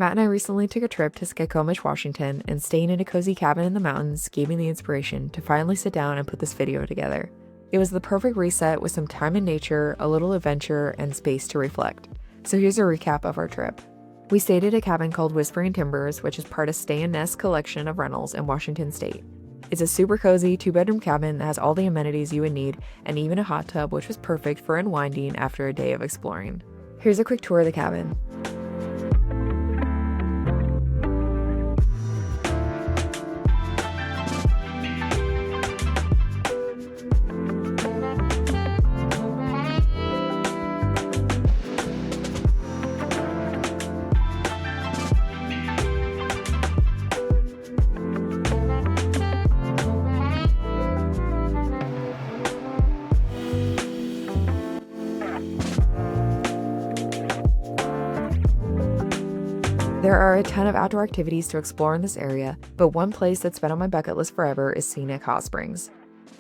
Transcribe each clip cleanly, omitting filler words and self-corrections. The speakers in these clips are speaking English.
Matt and I recently took a trip to Skokomish, Washington, and staying in a cozy cabin in the mountains gave me the inspiration to finally sit down and put this video together. It was the perfect reset with some time in nature, a little adventure, and space to reflect. So here's a recap of our trip. We stayed at a cabin called Whispering Timbers, which is part of Stay and Nest collection of rentals in Washington State. It's a super cozy 2-bedroom cabin that has all the amenities you would need and even a hot tub, which was perfect for unwinding after a day of exploring. Here's a quick tour of the cabin. There are a ton of outdoor activities to explore in this area, but one place that's been on my bucket list forever is Scenic Hot Springs.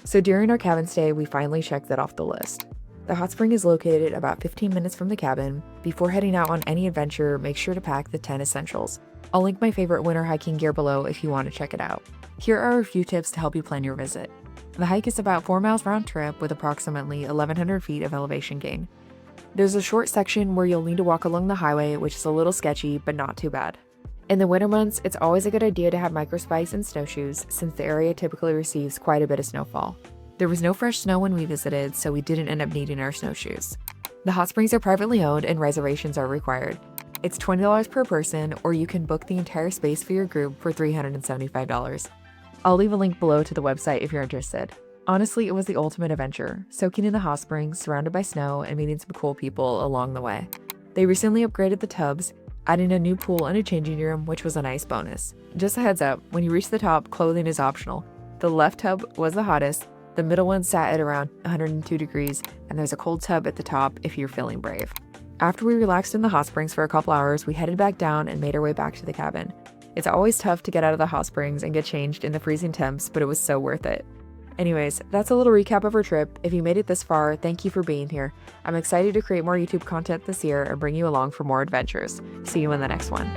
So during our cabin stay, we finally checked that off the list. The hot spring is located about 15 minutes from the cabin. Before heading out on any adventure, make sure to pack the 10 essentials. I'll link my favorite winter hiking gear below if you want to check it out. Here are a few tips to help you plan your visit. The hike is about 4 miles round trip with approximately 1,100 feet of elevation gain. There's a short section where you'll need to walk along the highway, which is a little sketchy, but not too bad. In the winter months, it's always a good idea to have microspikes and snowshoes since the area typically receives quite a bit of snowfall. There was no fresh snow when we visited, so we didn't end up needing our snowshoes. The hot springs are privately owned and reservations are required. It's $20 per person, or you can book the entire space for your group for $375. I'll leave a link below to the website if you're interested. Honestly, it was the ultimate adventure, soaking in the hot springs, surrounded by snow, and meeting some cool people along the way. They recently upgraded the tubs, adding a new pool and a changing room, which was a nice bonus. Just a heads up, when you reach the top, clothing is optional. The left tub was the hottest, the middle one sat at around 102 degrees, and there's a cold tub at the top if you're feeling brave. After we relaxed in the hot springs for a couple hours, we headed back down and made our way back to the cabin. It's always tough to get out of the hot springs and get changed in the freezing temps, but it was so worth it. Anyways, that's a little recap of our trip. If you made it this far, thank you for being here. I'm excited to create more YouTube content this year and bring you along for more adventures. See you in the next one.